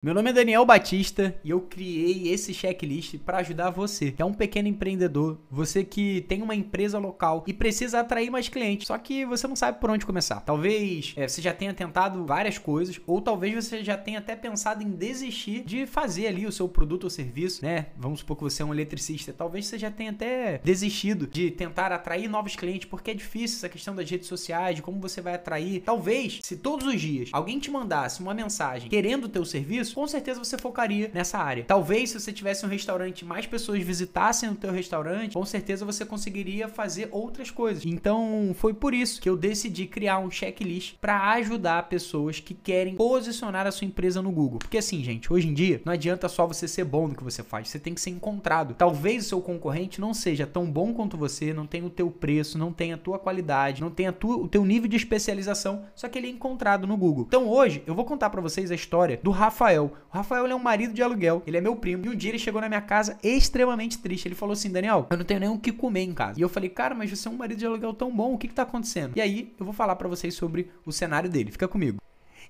Meu nome é Daniel Batista e eu criei esse checklist para ajudar você, que é um pequeno empreendedor, você que tem uma empresa local e precisa atrair mais clientes, só que você não sabe por onde começar. Talvez você já tenha tentado várias coisas, ou talvez você já tenha até pensado em desistir de fazer ali o seu produto ou serviço, né? Vamos supor que você é um eletricista, talvez você já tenha até desistido de tentar atrair novos clientes, porque é difícil essa questão das redes sociais, de como você vai atrair. Talvez, se todos os dias alguém te mandasse uma mensagem querendo o teu serviço, com certeza você focaria nessa área. Talvez se você tivesse um restaurante, mais pessoas visitassem o teu restaurante, com certeza você conseguiria fazer outras coisas. Então foi por isso que eu decidi criar um checklist para ajudar pessoas que querem posicionar a sua empresa no Google. Porque assim, gente, hoje em dia não adianta só você ser bom no que você faz, você tem que ser encontrado. Talvez o seu concorrente não seja tão bom quanto você, não tenha o teu preço, não tenha a tua qualidade, não tenha o teu nível de especialização, só que ele é encontrado no Google. Então hoje eu vou contar para vocês a história do Rafael. O Rafael é um marido de aluguel, ele é meu primo, e um dia ele chegou na minha casa extremamente triste. Ele falou assim: Daniel, eu não tenho nem o que comer em casa. E eu falei: cara, mas você é um marido de aluguel tão bom, o que tá acontecendo? E aí eu vou falar pra vocês sobre o cenário dele, fica comigo.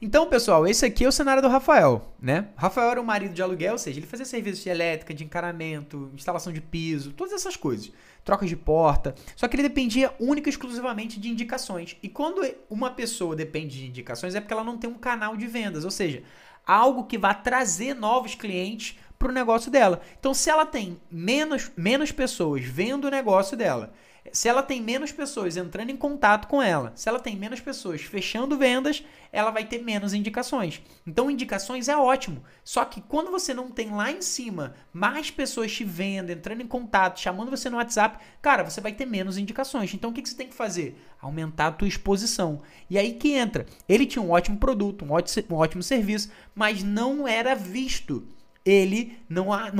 Então, pessoal, esse aqui é o cenário do Rafael, né? O Rafael era um marido de aluguel, ou seja, ele fazia serviços de elétrica, de encanamento, instalação de piso, todas essas coisas, trocas de porta, só que ele dependia única e exclusivamente de indicações. E quando uma pessoa depende de indicações é porque ela não tem um canal de vendas, ou seja, algo que vai trazer novos clientes para o negócio dela. Então, se ela tem menos pessoas vendo o negócio dela, se ela tem menos pessoas entrando em contato com ela, se ela tem menos pessoas fechando vendas, ela vai ter menos indicações. Então, indicações é ótimo. Só que quando você não tem lá em cima mais pessoas te vendo, entrando em contato, chamando você no WhatsApp, cara, você vai ter menos indicações. Então, o que você tem que fazer? Aumentar a tua exposição. E aí que entra. Ele tinha um ótimo produto, um ótimo serviço, mas não era visto.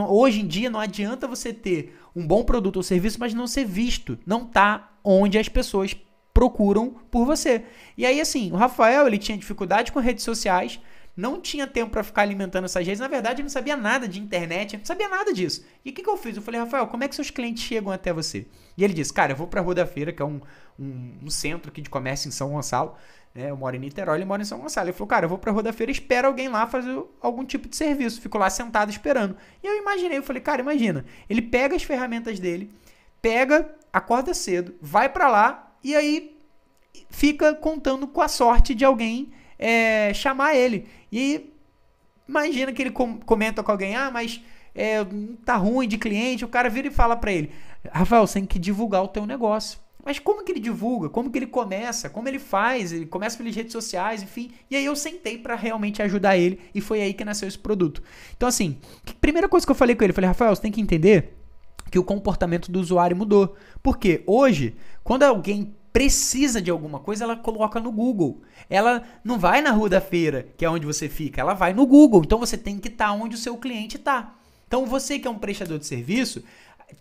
Hoje em dia não adianta você ter um bom produto ou serviço, mas não ser visto, não tá onde as pessoas procuram por você. E aí assim, o Rafael, ele tinha dificuldade com redes sociais, não tinha tempo para ficar alimentando essas redes, na verdade ele não sabia nada de internet, não sabia nada disso. E o que eu fiz? Eu falei: Rafael, como é que seus clientes chegam até você? E ele disse: cara, eu vou pra Rua da Feira, que é um centro aqui de comércio em São Gonçalo, né? Eu moro em Niterói, ele mora em São Gonçalo. Ele falou: cara, eu vou pra Rua da Feira, espero alguém lá fazer algum tipo de serviço. Fico lá sentado esperando. E eu imaginei, eu falei: cara, imagina, ele pega as ferramentas dele, acorda cedo, vai pra lá e aí fica contando com a sorte de alguém chamar ele. E imagina que ele comenta com alguém: ah, mas tá ruim de cliente. O cara vira e fala pra ele: Rafael, você tem que divulgar o teu negócio. Mas como que ele divulga? Como que ele começa? Como ele faz? Ele começa pelas redes sociais, enfim. E aí eu sentei pra realmente ajudar ele e foi aí que nasceu esse produto. Então assim, primeira coisa que eu falei com ele, eu falei: Rafael, você tem que entender que o comportamento do usuário mudou. Porque hoje, quando alguém precisa de alguma coisa, ela coloca no Google. Ela não vai na Rua da Feira, que é onde você fica, ela vai no Google. Então você tem que estar onde o seu cliente está. Então você que é um prestador de serviço,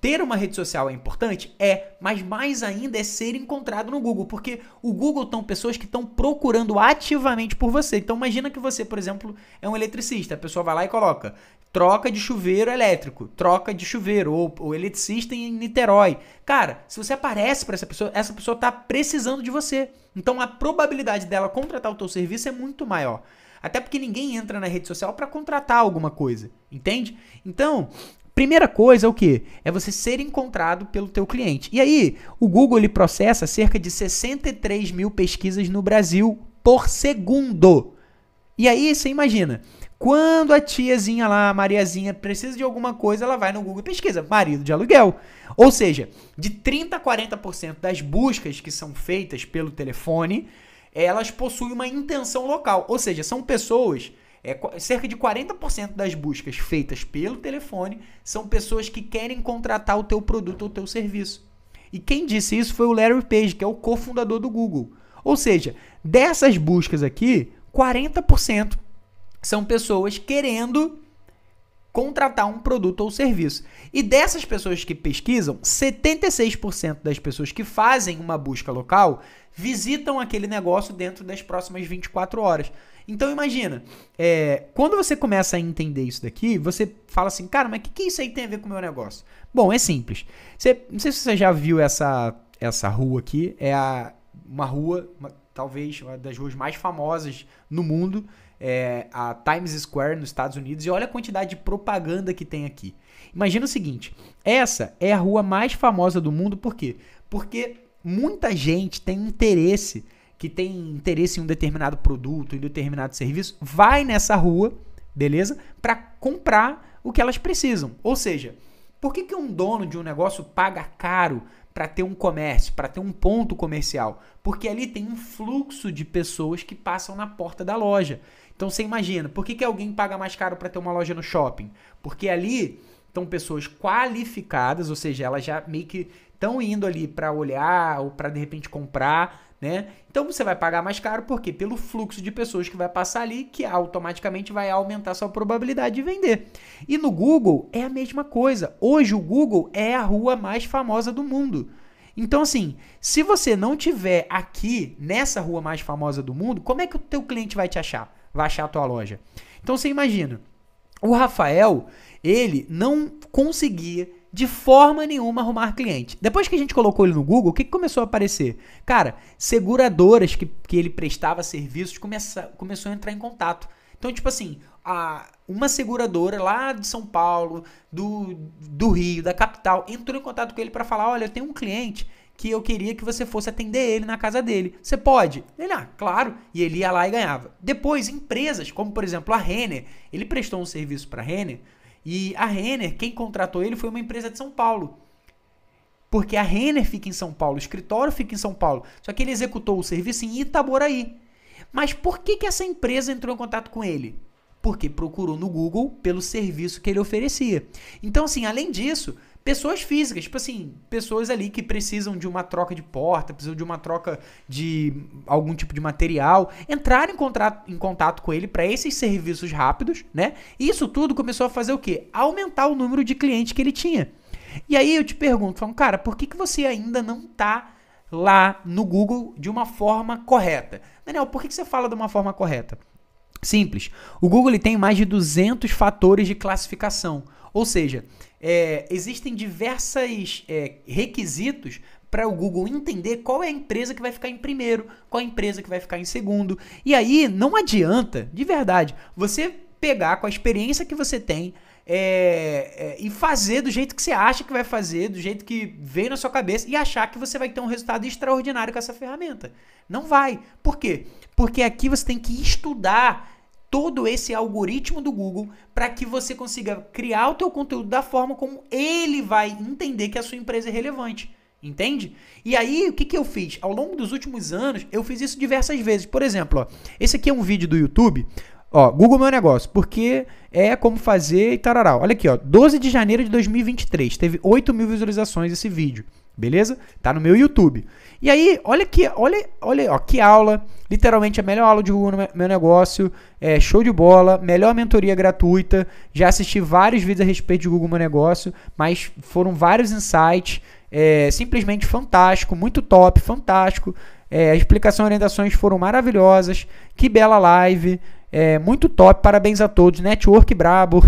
ter uma rede social é importante? Mas mais ainda é ser encontrado no Google, porque o Google são pessoas que estão procurando ativamente por você. Então imagina que você, por exemplo, é um eletricista, a pessoa vai lá e coloca: troca de chuveiro elétrico, troca de chuveiro, ou eletricista em Niterói. Cara, se você aparece para essa pessoa está precisando de você. Então a probabilidade dela contratar o teu serviço é muito maior. Até porque ninguém entra na rede social para contratar alguma coisa, entende? Então, primeira coisa é o quê? É você ser encontrado pelo teu cliente. E aí, o Google ele processa cerca de 63 mil pesquisas no Brasil por segundo. E aí, você imagina, quando a tiazinha lá, a Mariazinha, precisa de alguma coisa, ela vai no Google e pesquisa: marido de aluguel. Ou seja, de 30% a 40% das buscas que são feitas pelo telefone, elas possuem uma intenção local. Ou seja, são pessoas... cerca de 40% das buscas feitas pelo telefone são pessoas que querem contratar o teu produto ou o teu serviço. E quem disse isso foi o Larry Page, que é o cofundador do Google. Ou seja, dessas buscas aqui, 40% são pessoas querendo contratar um produto ou serviço. E dessas pessoas que pesquisam, 76% das pessoas que fazem uma busca local visitam aquele negócio dentro das próximas 24 horas. Então imagina, quando você começa a entender isso daqui, você fala assim: cara, mas o que isso aí tem a ver com o meu negócio? Bom, é simples. Não sei se você já viu essa rua aqui, uma rua, talvez uma das ruas mais famosas no mundo, a Times Square nos Estados Unidos e olha a quantidade de propaganda que tem aqui. Imagina o seguinte, essa é a rua mais famosa do mundo, por quê? Porque muita gente tem interesse em um determinado produto, em um determinado serviço, vai nessa rua, beleza? Para comprar o que elas precisam. Ou seja, por que um dono de um negócio paga caro para ter um comércio, para ter um ponto comercial? Porque ali tem um fluxo de pessoas que passam na porta da loja. Então você imagina, por que alguém paga mais caro para ter uma loja no shopping? Porque ali estão pessoas qualificadas, ou seja, elas já meio que estão indo ali para olhar ou para de repente comprar, né? Então você vai pagar mais caro, por quê? Pelo fluxo de pessoas que vai passar ali, que automaticamente vai aumentar sua probabilidade de vender. E no Google é a mesma coisa. Hoje o Google é a rua mais famosa do mundo. Então assim, se você não tiver aqui nessa rua mais famosa do mundo, como é que o teu cliente vai te achar? Vai achar a tua loja? Então você imagina, o Rafael, ele não conseguia de forma nenhuma arrumar cliente. Depois que a gente colocou ele no Google, o que começou a aparecer? Cara, seguradoras que ele prestava serviços começou a entrar em contato. Então, tipo assim, uma seguradora lá de São Paulo, do Rio, da capital, entrou em contato com ele para falar, olha, eu tenho um cliente que eu queria que você fosse atender ele na casa dele. Você pode? Ele, claro. E ele ia lá e ganhava. Depois, empresas, como por exemplo a Renner, ele prestou um serviço para a Renner, e a Renner, quem contratou ele foi uma empresa de São Paulo. Porque a Renner fica em São Paulo, o escritório fica em São Paulo. Só que ele executou o serviço em Itaboraí. Mas por que essa empresa entrou em contato com ele? Porque procurou no Google pelo serviço que ele oferecia. Então, assim, além disso, pessoas físicas, tipo assim, pessoas ali que precisam de uma troca de porta, precisam de uma troca de algum tipo de material, entraram em contato com ele para esses serviços rápidos, né? E isso tudo começou a fazer o quê? Aumentar o número de clientes que ele tinha. E aí eu te pergunto, cara, por que você ainda não tá lá no Google de uma forma correta? Daniel, por que você fala de uma forma correta? Simples. O Google ele tem mais de 200 fatores de classificação. Ou seja, existem diversos requisitos para o Google entender qual é a empresa que vai ficar em primeiro, qual é a empresa que vai ficar em segundo. E aí não adianta, de verdade, você pegar com a experiência que você tem e fazer do jeito que você acha que vai fazer, do jeito que veio na sua cabeça e achar que você vai ter um resultado extraordinário com essa ferramenta. Não vai. Por quê? Porque aqui você tem que estudar todo esse algoritmo do Google para que você consiga criar o teu conteúdo da forma como ele vai entender que a sua empresa é relevante. Entende? E aí, o que eu fiz? Ao longo dos últimos anos, eu fiz isso diversas vezes. Por exemplo, esse aqui é um vídeo do YouTube. Google Meu Negócio, porque é como fazer e tarará. Olha aqui, 12 de janeiro de 2023. Teve 8 mil visualizações esse vídeo. Beleza? Tá no meu YouTube. E aí, olha aqui, olha, que aula. Literalmente a melhor aula de Google no Meu Negócio. Show de bola. Melhor mentoria gratuita. Já assisti vários vídeos a respeito de Google Meu Negócio, mas foram vários insights. Simplesmente fantástico, muito top, fantástico. A explicação e orientações foram maravilhosas. Que bela live. Muito top, parabéns a todos. Network brabo.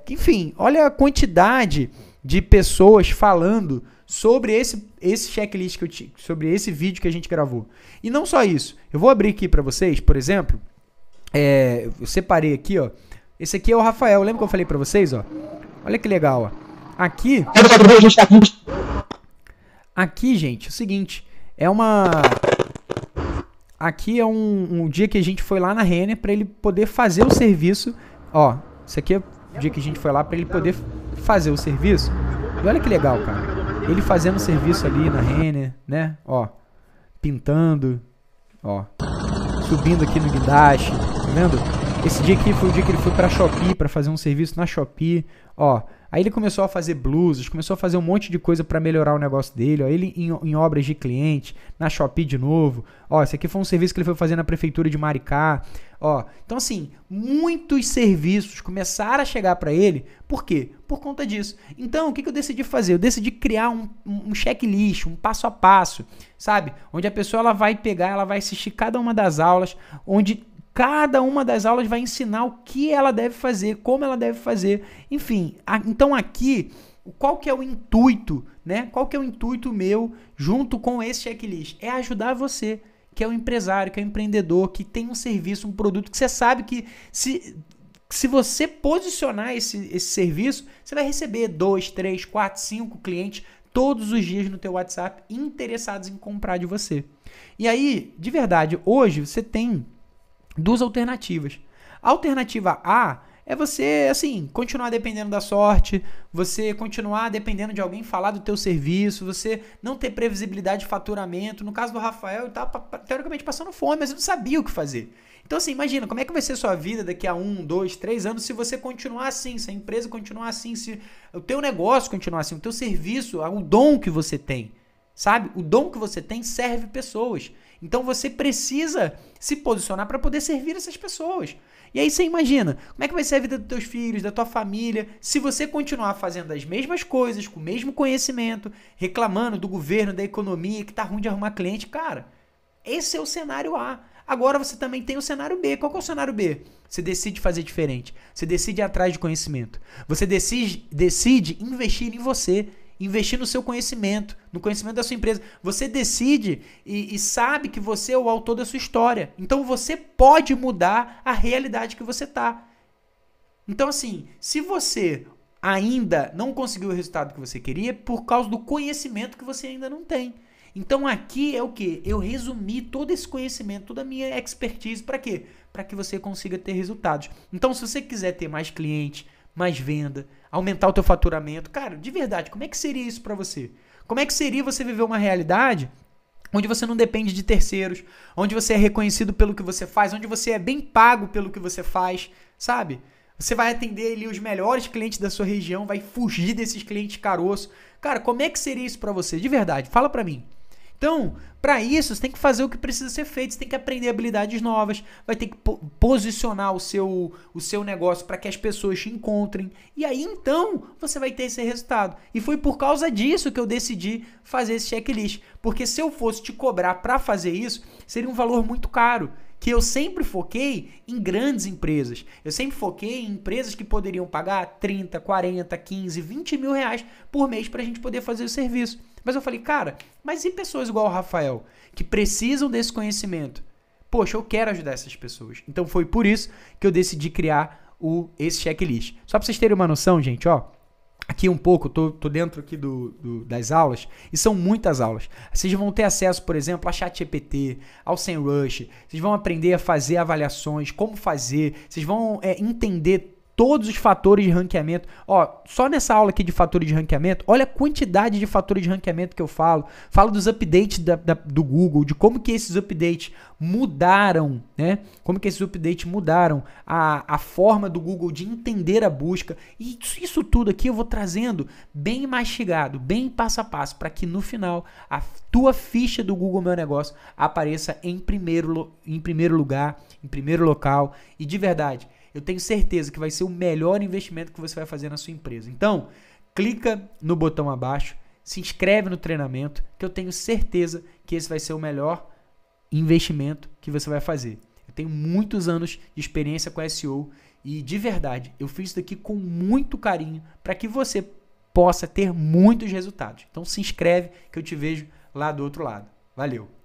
Enfim, olha a quantidade de pessoas falando sobre esse checklist sobre esse vídeo que a gente gravou. E não só isso. Eu vou abrir aqui para vocês, por exemplo. Eu separei aqui, Esse aqui é o Rafael. Lembra que eu falei para vocês, Olha que legal, Aqui, gente, é o seguinte. Aqui é um dia que a gente foi lá na Renner para ele poder fazer o serviço. Isso aqui é o dia que a gente foi lá para ele poder fazer o serviço. E olha que legal, cara. Ele fazendo o serviço ali na Renner, né? Pintando, subindo aqui no guindaste, tá vendo? Esse dia aqui foi o dia que ele foi pra Shopee para fazer um serviço na Shopee, Aí ele começou a fazer blusas, começou a fazer um monte de coisa para melhorar o negócio dele, Ele em obras de cliente, na Shopee de novo, esse aqui foi um serviço que ele foi fazer na prefeitura de Maricá, Então assim, muitos serviços começaram a chegar para ele, por quê? Por conta disso. Então, o que eu decidi fazer? Eu decidi criar um checklist, um passo a passo, sabe? Onde a pessoa ela vai pegar, ela vai assistir cada uma das aulas, onde cada uma das aulas vai ensinar o que ela deve fazer, como ela deve fazer, enfim. Então aqui, qual que é o intuito, né? Qual que é o intuito meu junto com esse checklist? É ajudar você que é o empresário, que é o empreendedor, que tem um serviço, um produto que você sabe que se você posicionar esse serviço, você vai receber 2, 3, 4, 5 clientes todos os dias no teu WhatsApp interessados em comprar de você. E aí, de verdade, hoje você tem duas alternativas. A alternativa A é você, assim, continuar dependendo da sorte, você continuar dependendo de alguém falar do teu serviço, você não ter previsibilidade de faturamento. No caso do Rafael, ele estava teoricamente passando fome, mas ele não sabia o que fazer. Então, assim, imagina, como é que vai ser a sua vida daqui a 1, 2, 3 anos se você continuar assim, se a empresa continuar assim, se o teu negócio continuar assim, o teu serviço, o dom que você tem, sabe? O dom que você tem serve pessoas. Então, você precisa se posicionar para poder servir essas pessoas. E aí você imagina, como é que vai ser a vida dos teus filhos, da tua família, se você continuar fazendo as mesmas coisas, com o mesmo conhecimento, reclamando do governo, da economia, que tá ruim de arrumar cliente. Cara, esse é o cenário A. Agora você também tem o cenário B. Qual que é o cenário B? Você decide fazer diferente. Você decide ir atrás de conhecimento. Você decide investir em você. Investir no seu conhecimento, no conhecimento da sua empresa. Você decide e sabe que você é o autor da sua história. Então você pode mudar a realidade que você está. Então, assim, se você ainda não conseguiu o resultado que você queria, é por causa do conhecimento que você ainda não tem. Então aqui é o que? Eu resumi todo esse conhecimento, toda a minha expertise. Para quê? Para que você consiga ter resultados. Então, se você quiser ter mais clientes, mais venda, aumentar o teu faturamento, cara, de verdade, como é que seria isso para você? Como é que seria você viver uma realidade onde você não depende de terceiros, onde você é reconhecido pelo que você faz, onde você é bem pago pelo que você faz, sabe? Você vai atender ali os melhores clientes da sua região, vai fugir desses clientes caroços. Cara, como é que seria isso para você? De verdade, fala para mim. Então, para isso, você tem que fazer o que precisa ser feito, você tem que aprender habilidades novas, vai ter que posicionar o seu negócio para que as pessoas te encontrem, e aí então você vai ter esse resultado. E foi por causa disso que eu decidi fazer esse checklist, porque se eu fosse te cobrar para fazer isso, seria um valor muito caro, que eu sempre foquei em grandes empresas. Eu sempre foquei em empresas que poderiam pagar 30, 40, 15, 20 mil reais por mês para a gente poder fazer o serviço. Mas eu falei, cara, mas e pessoas igual o Rafael, que precisam desse conhecimento? Poxa, eu quero ajudar essas pessoas. Então foi por isso que eu decidi criar esse checklist. Só para vocês terem uma noção, gente, ó. Aqui um pouco, tô dentro aqui das aulas, e são muitas aulas. Vocês vão ter acesso, por exemplo, a ChatGPT, ao SEMrush, vocês vão aprender a fazer avaliações, como fazer, vocês vão entender todos os fatores de ranqueamento. Ó, só nessa aula aqui de fatores de ranqueamento, olha a quantidade de fatores de ranqueamento que eu falo. Falo dos updates do Google, de como que esses updates mudaram, né? Como que esses updates mudaram a forma do Google de entender a busca. E isso tudo aqui eu vou trazendo bem mastigado, bem passo a passo, para que no final a tua ficha do Google Meu Negócio apareça em primeiro lugar, em primeiro local. E de verdade, eu tenho certeza que vai ser o melhor investimento que você vai fazer na sua empresa. Então, clica no botão abaixo, se inscreve no treinamento, que eu tenho certeza que esse vai ser o melhor investimento que você vai fazer. Eu tenho muitos anos de experiência com SEO e, de verdade, eu fiz isso daqui com muito carinho para que você possa ter muitos resultados. Então, se inscreve que eu te vejo lá do outro lado. Valeu!